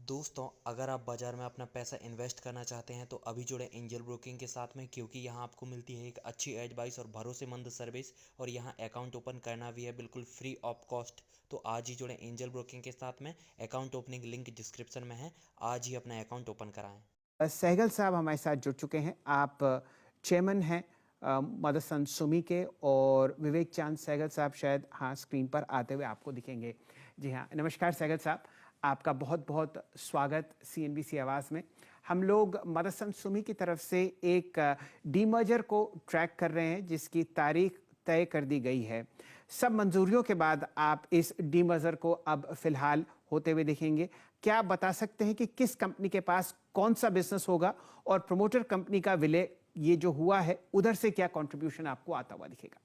दोस्तों, अगर आप बाज़ार में अपना पैसा इन्वेस्ट करना चाहते हैं तो अभी जुड़े एंजल ब्रोकिंग के साथ में, क्योंकि यहाँ आपको मिलती है एक अच्छी एडवाइस और भरोसेमंद सर्विस, और यहाँ अकाउंट ओपन करना भी है बिल्कुल फ्री ऑफ कॉस्ट। तो आज ही जुड़े एंजल ब्रोकिंग के साथ में। अकाउंट ओपनिंग लिंक डिस्क्रिप्शन में है। आज ही अपना अकाउंट ओपन कराएं। सहगल साहब हमारे साथ जुड़ चुके हैं। आप चेयरमैन हैं मदरसन सुमी के, और विवेक चांद सहगल साहब शायद हाँ स्क्रीन पर आते हुए आपको दिखेंगे। जी हाँ, नमस्कार सहगल साहब, आपका बहुत बहुत स्वागत CNBC आवाज़ में। हम लोग मदरसन सुमी की तरफ से एक डीमर्जर को ट्रैक कर रहे हैं जिसकी तारीख तय कर दी गई है। सब मंजूरियों के बाद आप इस डीमर्जर को अब फिलहाल होते हुए देखेंगे। क्या आप बता सकते हैं कि किस कंपनी के पास कौन सा बिजनेस होगा, और प्रमोटर कंपनी का विलय ये जो हुआ है उधर से क्या कंट्रीब्यूशन आपको आता हुआ दिखेगा?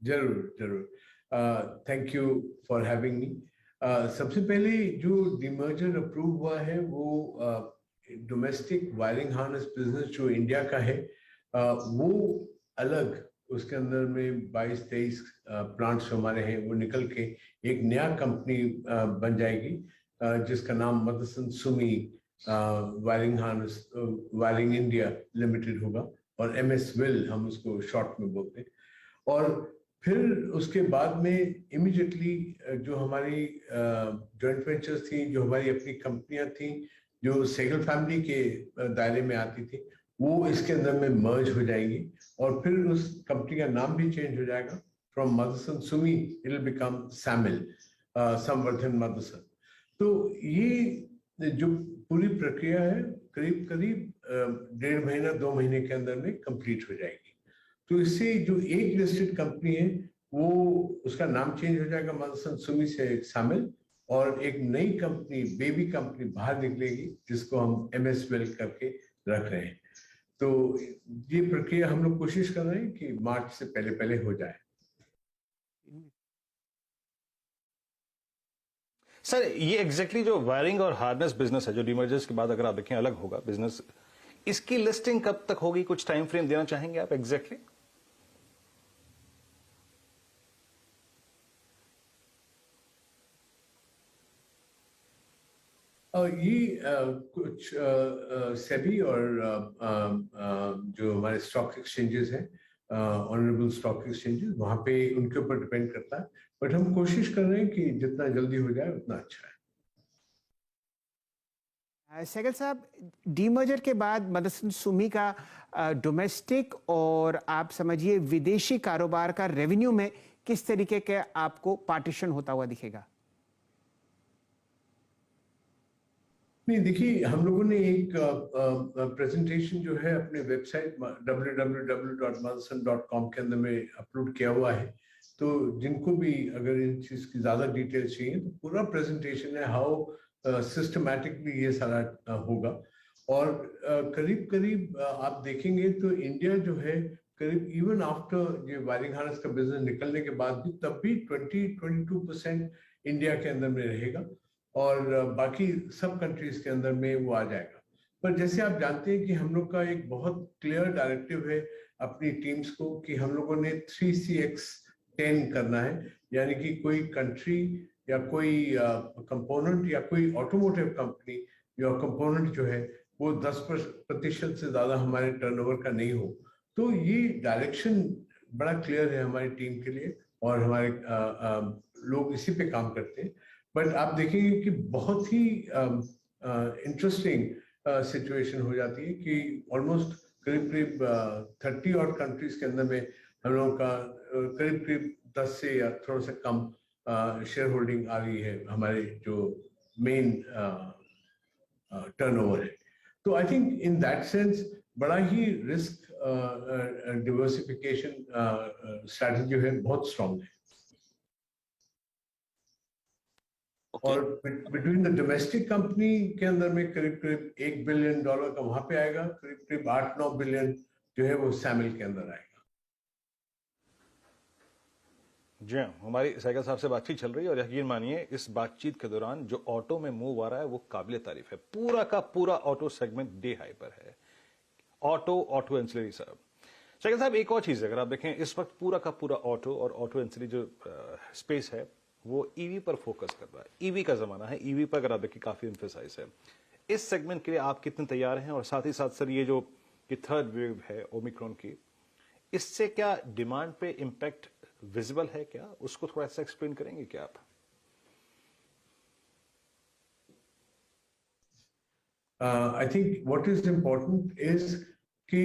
जरूर जरूर, thank you for having me. सबसे पहले जो डीमर्जर अप्रूव हुआ है वो डोमेस्टिक वायरिंग हार्नेस बिजनेस जो इंडिया का है, वो अलग, उसके अंदर में 22-23 प्लांट्स हमारे हैं, वो निकल के एक नया कंपनी बन जाएगी जिसका नाम Motherson Sumi wiring harness wiring India limited होगा, और MS विल हम उसको शॉर्ट में बोलते हैं। और फिर उसके बाद में इमीडिएटली जो हमारी जॉइंट वेंचर्स थी, जो हमारी अपनी कंपनियां थी जो सहगल फैमिली के दायरे में आती थी, वो इसके अंदर में मर्ज हो जाएंगी, और फिर उस कंपनी का नाम भी चेंज हो जाएगा। From Motherson Sumi it will become Samil, Samvardhana Motherson. तो ये जो पूरी प्रक्रिया है करीब करीब 1.5 महीना 2 महीने के अंदर में कंप्लीट हो जाएगी। तो इससे जो एक लिस्टेड कंपनी है वो उसका नाम चेंज हो जाएगा मदरसन सुमी से शामिल, और एक नई कंपनी, बेबी कंपनी बाहर निकलेगी जिसको हम MS वेल करके रख रहे हैं। तो ये प्रक्रिया हम लोग कोशिश कर रहे हैं कि मार्च से पहले पहले हो जाए। सर, ये एग्जैक्टली जो वायरिंग और हार्नेस बिजनेस है जो डीमर्जर्स के बाद अगर आप देखें अलग होगा बिजनेस, इसकी लिस्टिंग कब तक होगी? कुछ टाइम फ्रेम देना चाहेंगे आप एग्जैक्टली? ये कुछ सेबी और जो हमारे स्टॉक एक्सचेंजेस हैं, ऑनरेबल स्टॉक एक्सचेंजेस, वहां पे उनके ऊपर डिपेंड करता है, बट हम कोशिश कर रहे हैं कि जितना जल्दी हो जाए उतना अच्छा है। सहगल साहब, डीमर्जर के बाद मदरसन सुमी का डोमेस्टिक और आप समझिए विदेशी कारोबार का रेवेन्यू में किस तरीके के आपको पार्टीशन होता हुआ दिखेगा? नहीं, देखिए, हम लोगों ने एक प्रेजेंटेशन जो है अपने वेबसाइट www.motherson.com के अंदर में अपलोड किया हुआ है। तो जिनको भी अगर इन चीज की ज्यादा डिटेल्स चाहिए तो पूरा प्रेजेंटेशन है, हाउ सिस्टमैटिकली ये सारा होगा। और करीब करीब आप देखेंगे तो इंडिया जो है करीब इवन आफ्टर ये वायरिंग हार्नेस का बिजनेस निकलने के बाद भी तब भी 20-22% इंडिया के अंदर में रहेगा, और बाकी सब कंट्रीज के अंदर में वो आ जाएगा। पर जैसे आप जानते हैं कि हम लोग का एक बहुत क्लियर डायरेक्टिव है अपनी टीम्स को कि हम लोगों ने 3CX10 करना है, यानी कि कोई कंट्री या कोई कंपोनेंट या कोई ऑटोमोटिव कंपनी या कंपोनेंट जो है वो 10% से ज्यादा हमारे टर्नओवर का नहीं हो। तो ये डायरेक्शन बड़ा क्लियर है हमारी टीम के लिए, और हमारे लोग इसी पे काम करते हैं। बट आप देखेंगे कि बहुत ही इंटरेस्टिंग सिचुएशन हो जाती है कि ऑलमोस्ट करीब करीब 30 और कंट्रीज के अंदर में हम लोगों का करीब करीब 10 से या थोड़ा सा कम शेयर होल्डिंग आ रही है हमारे जो मेन टर्नओवर है। तो I think in that sense बड़ा ही रिस्क डिवर्सिफिकेशन स्ट्रैटेजी है, बहुत स्ट्रांग है। और बिटवीन द डोमेस्टिक कंपनी के अंदर में करीब करीब $1 बिलियन का वहां पे आएगा, करीब करीब 8-9 बिलियन जो है वो सैमिल के अंदर आएगा। जी हाँ, हमारी सहगल साहब से बातचीत चल रही है, और यकीन मानिए इस बातचीत के दौरान जो ऑटो में मूव आ रहा है वो काबिल तारीफ है। पूरा का पूरा ऑटो सेगमेंट डे हाई पर है। ऑटो एंसिलरी साहब, सहगल साहब, एक और चीज अगर आप देखें इस वक्त पूरा का पूरा ऑटो और ऑटो एंसिलरी जो स्पेस है वो ईवी पर फोकस कर रहा है। ईवी का जमाना है, ईवी पर अगर देखिए काफी एम्फेसाइज है। इस सेगमेंट के लिए आप कितने तैयार हैं? और साथ ही साथ सर ये जो थर्ड वेव है ओमिक्रॉन की, इससे क्या डिमांड पे इम्पैक्ट विजिबल है क्या? उसको थोड़ा सा एक्सप्लेन करेंगे क्या आप? I think what is important is कि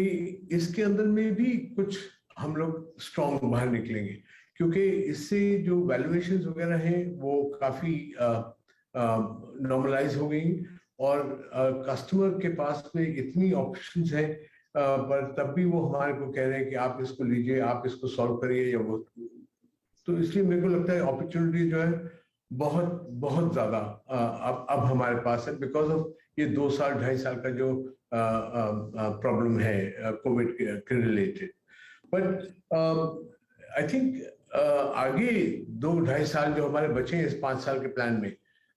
इसके अंदर में भी कुछ हम लोग स्ट्रॉन्ग बाहर निकलेंगे, क्योंकि इससे जो वैल्यूएशंस वगैरह हैं वो काफी नॉर्मलाइज हो गई, और कस्टमर के पास में इतनी ऑप्शंस है, पर तब भी वो हमारे को कह रहे हैं कि आप इसको लीजिए, आप इसको सॉल्व करिए या वो। तो इसलिए मेरे को लगता है अपॉर्चुनिटी जो है बहुत बहुत ज्यादा अब हमारे पास है, बिकॉज ऑफ ये 2 साल 2.5 साल का जो प्रॉब्लम है कोविड के रिलेटेड। बट आई थिंक आगे 2-2.5 साल जो हमारे बचे हैं इस 5 साल के प्लान में,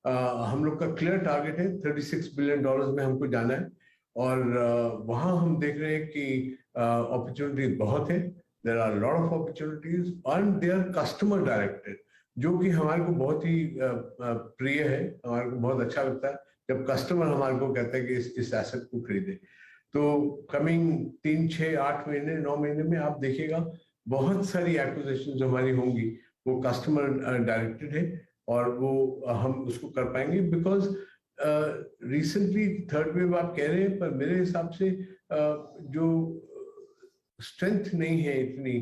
हम लोग का क्लियर टारगेट है $36 बिलियन में हमको जाना है, और वहां हम देख रहे हैं कि अपॉर्चुनिटीज बहुत है। There are lot of opportunities and they are customer directed, जो कि हमारे को बहुत ही प्रिय है। हमारे को बहुत अच्छा लगता है जब कस्टमर हमारे को कहता है कि इस एसेट को खरीदे। तो कमिंग 3, 6, 8 महीने 9 महीने में आप देखिएगा बहुत सारी एक्विजिशन जो हमारी होंगी वो कस्टमर डायरेक्टेड है, और वो हम उसको कर पाएंगे, बिकॉज रिसेंटली थर्ड वेव आप कह रहे हैं, पर मेरे हिसाब से जो स्ट्रेंथ नहीं है इतनी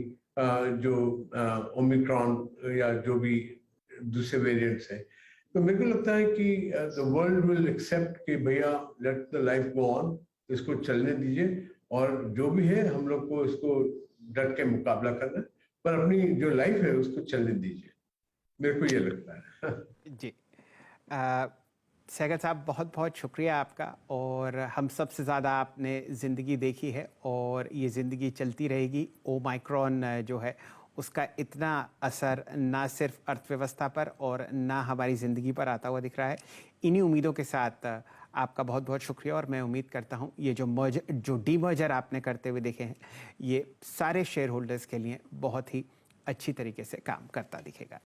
जो ओमिक्रॉन या जो भी दूसरे वेरिएंट्स हैं। तो मेरे को लगता है कि द वर्ल्ड विल एक्सेप्ट कि भैया let the life go on, इसको चलने दीजिए, और जो भी है हम लोग को इसको डट के मुकाबला करना है, पर अपनी जो लाइफ है उसको चलने दीजिए, मेरे को ये लगता है। जी सहगल साहब, बहुत बहुत शुक्रिया आपका। और हम सबसे ज़्यादा आपने ज़िंदगी देखी है और ये ज़िंदगी चलती रहेगी। ओमाइक्रॉन जो है उसका इतना असर ना सिर्फ अर्थव्यवस्था पर और ना हमारी ज़िंदगी पर आता हुआ दिख रहा है। इन्हीं उम्मीदों के साथ आपका बहुत बहुत शुक्रिया, और मैं उम्मीद करता हूँ ये जो डीमर्जर आपने करते हुए देखे हैं ये सारे शेयर होल्डर्स के लिए बहुत ही अच्छी तरीके से काम करता दिखेगा।